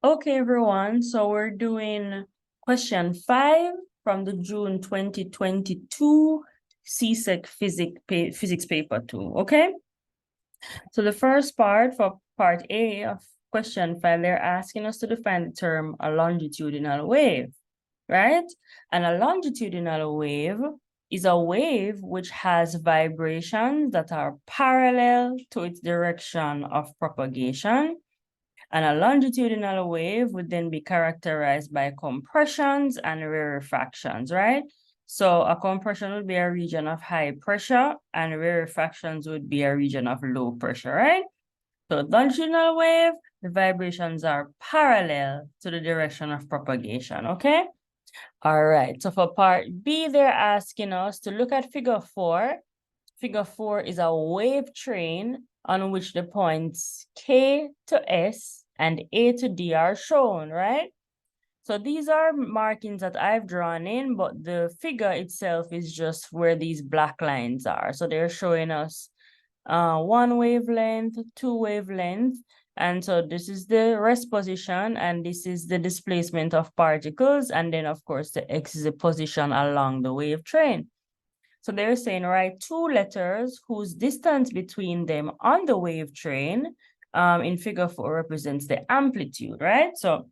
Okay, everyone. So we're doing question 5 from the June 2022 CSEC physics paper 2. Okay. So the first part, for part A of question 5, they're asking us to define the term a longitudinal wave, right? And a longitudinal wave is a wave which has vibrations that are parallel to its direction of propagation. And a longitudinal wave would then be characterized by compressions and rarefactions, right? So a compression would be a region of high pressure and rarefactions would be a region of low pressure, right? So longitudinal wave, the vibrations are parallel to the direction of propagation, okay? All right, so for part B, they're asking us to look at figure 4. Figure 4 is a wave train on which the points K to S and A to D are shown, right? So these are markings that I've drawn in, but the figure itself is just where these black lines are. So they're showing us 1 wavelength, 2 wavelength. And so this is the rest position, and this is the displacement of particles. And then, of course, the X is the position along the wave train. So they're saying write 2 letters whose distance between them on the wave train in figure 4 represents the amplitude, right? So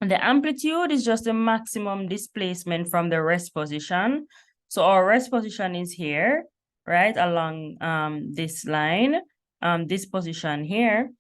the amplitude is just the maximum displacement from the rest position. So our rest position is here, right, along this line, this position here.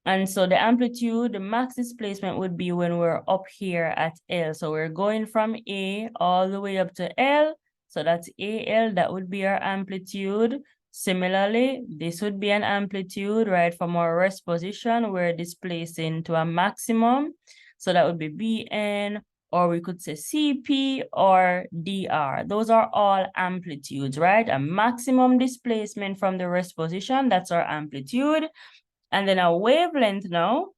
And so the amplitude, the max displacement would be when we're up here at L. So we're going from A all the way up to L. So that's AL, that would be our amplitude. Similarly, this would be an amplitude, right? From our rest position, we're displacing to a maximum. So that would be BN, or we could say CP or DR. Those are all amplitudes, right? A maximum displacement from the rest position, that's our amplitude. And then a wavelength now,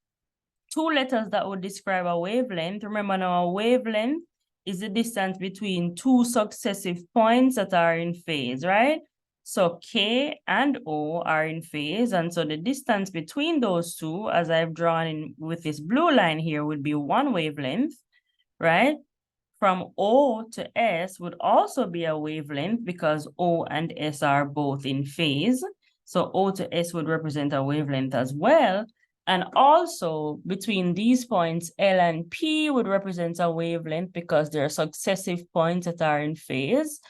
2 letters that would describe a wavelength. Remember now, a wavelength is the distance between 2 successive points that are in phase, right? So K and O are in phase. And so the distance between those two, as I've drawn in with this blue line here, would be 1 wavelength, right? From O to S would also be a wavelength because O and S are both in phase. So O to S would represent a wavelength as well. And also between these points, L and P would represent a wavelength because they're successive points that are in phase.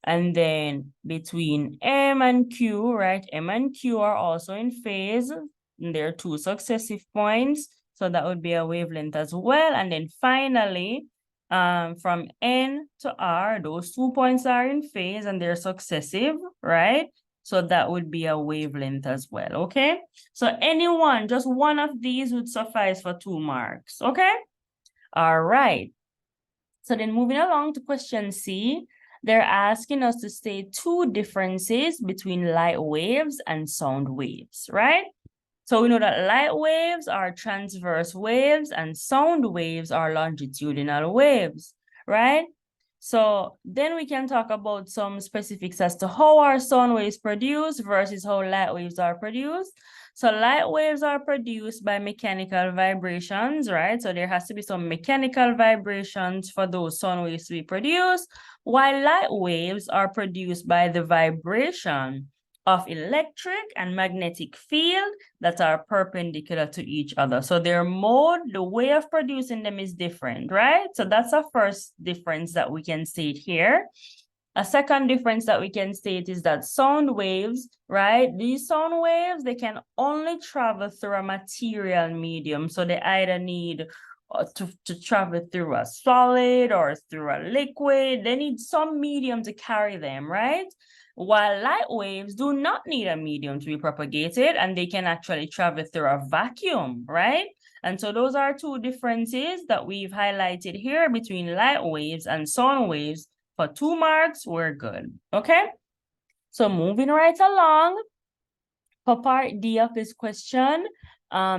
And then between M and Q, right? M and Q are also in phase. And they're 2 successive points. So that would be a wavelength as well. And then finally, from N to R, those 2 points are in phase and they're successive, right? So that would be a wavelength as well, okay? So anyone, just one of these would suffice for 2 marks, okay? All right. So then moving along to question C, they're asking us to state 2 differences between light waves and sound waves, right? So we know that light waves are transverse waves and sound waves are longitudinal waves, right? So then we can talk about some specifics as to how are sound waves produced versus how light waves are produced. So light waves are produced by mechanical vibrations, right? So there has to be some mechanical vibrations for those sound waves to be produced, while light waves are produced by the vibration of electric and magnetic field that are perpendicular to each other. So their mode, the way of producing them is different, right? So that's a first difference that we can state here. A second difference that we can state is that sound waves, right? These sound waves, they can only travel through a material medium. So they either need to travel through a solid or through a liquid. They need some medium to carry them, right? While light waves do not need a medium to be propagated, and they can actually travel through a vacuum, right? And so those are 2 differences that we've highlighted here between light waves and sound waves. For 2 marks, we're good, okay? So moving right along, for part D of this question,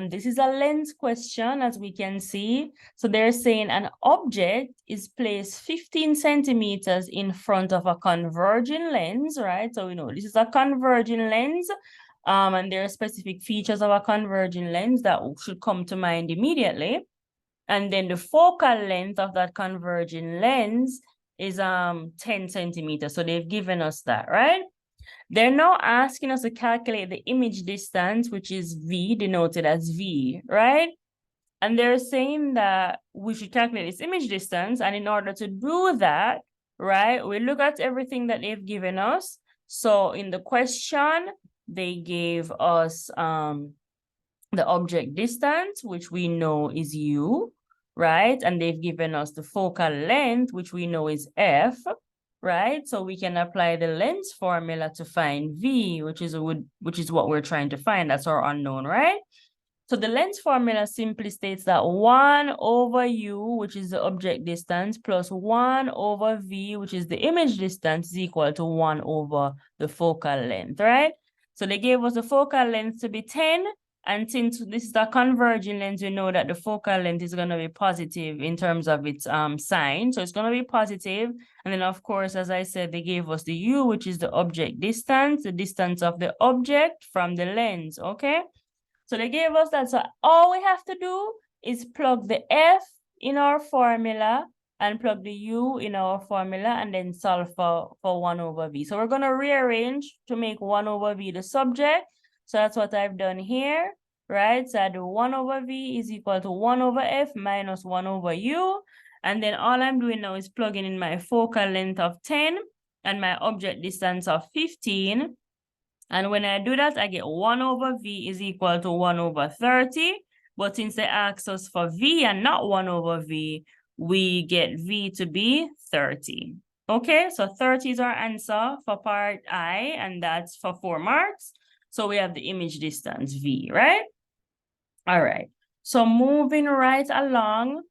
this is a lens question, as we can see. So they're saying an object is placed 15 centimeters in front of a converging lens, right? So we know this is a converging lens, and there are specific features of a converging lens that should come to mind immediately. And then the focal length of that converging lens is 10 centimeters. So they've given us that, right? They're now asking us to calculate the image distance, which is V, denoted as V, right? And they're saying that we should calculate this image distance. And in order to do that, right, we look at everything that they've given us. So in the question, they gave us the object distance, which we know is U, right? And they've given us the focal length, which we know is F, right? So we can apply the lens formula to find V, which is what we're trying to find. That's our unknown, right? So the lens formula simply states that 1 over U, which is the object distance, plus 1 over V, which is the image distance, is equal to 1 over the focal length, right? So they gave us the focal length to be 10. And since this is a converging lens, we know that the focal length is going to be positive in terms of its sign. So it's going to be positive. And then, of course, as I said, they gave us the U, which is the object distance, the distance of the object from the lens, okay? So they gave us that. So all we have to do is plug the F in our formula and plug the U in our formula and then solve for 1 over V. So we're going to rearrange to make 1 over V the subject. So that's what I've done here, right? So I do 1 over V is equal to 1 over F minus 1 over U. And then all I'm doing now is plugging in my focal length of 10 and my object distance of 15. And when I do that, I get 1 over V is equal to 1 over 30. But since they asked us for V and not 1 over V, we get V to be 30. Okay, so 30 is our answer for part I, and that's for 4 marks. So we have the image distance V, right? All right, so moving right along,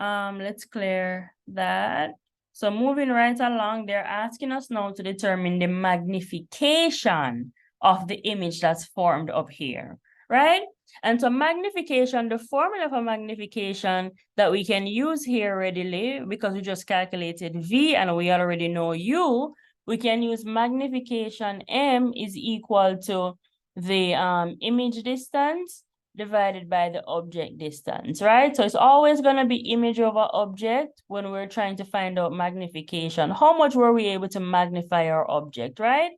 let's clear that. So moving right along, they're asking us now to determine the magnification of the image that's formed up here, right? And so magnification, the formula for magnification that we can use here readily, because we just calculated V and we already know U, we can use magnification M is equal to the image distance divided by the object distance, right? So it's always going to be image over object when we're trying to find out magnification. How much were we able to magnify our object, right?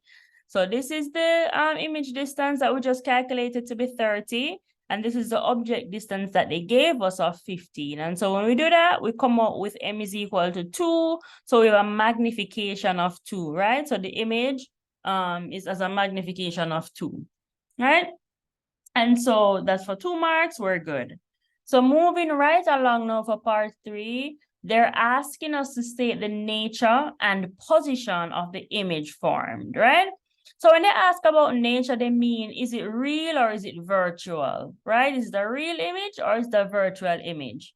So this is the image distance that we just calculated to be 30. And this is the object distance that they gave us of 15. And so when we do that, we come up with M is equal to 2. So we have a magnification of 2, right? So the image is as a magnification of 2, right? And so that's for 2 marks, we're good. So moving right along now for part 3, they're asking us to state the nature and position of the image formed, right? So when they ask about nature, they mean, is it real or is it virtual, right? Is it a real image or is it a virtual image?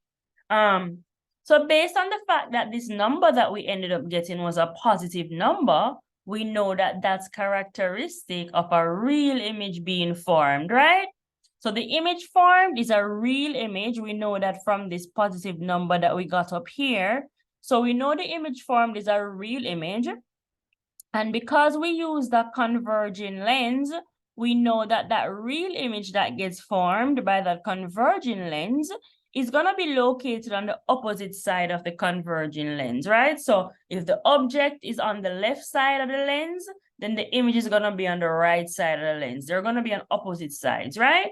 So based on the fact that this number that we ended up getting was a positive number, we know that that's characteristic of a real image being formed, right? So the image formed is a real image. We know that from this positive number that we got up here. So we know the image formed is a real image. And because we use the converging lens, we know that that real image that gets formed by that converging lens is going to be located on the opposite side of the converging lens, right? So if the object is on the left side of the lens, then the image is going to be on the right side of the lens. They're going to be on opposite sides, right?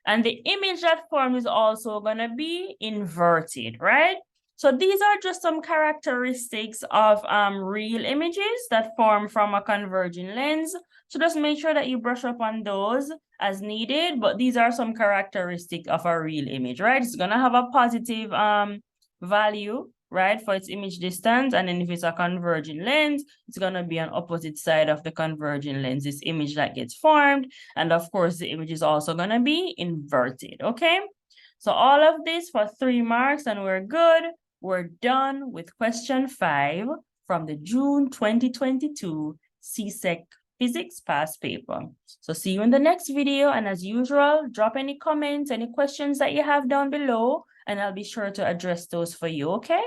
And the image that formed is also going to be inverted, right? So these are just some characteristics of real images that form from a converging lens. So just make sure that you brush up on those as needed, but these are some characteristics of a real image, right? It's gonna have a positive value, right, for its image distance, and then if it's a converging lens, it's gonna be on opposite side of the converging lens, this image that gets formed, and of course the image is also gonna be inverted, okay? So all of this for 3 marks and we're good. We're done with question 5 from the June 2022 CSEC Physics past paper. So see you in the next video, and as usual, drop any comments, any questions that you have down below, and I'll be sure to address those for you, okay?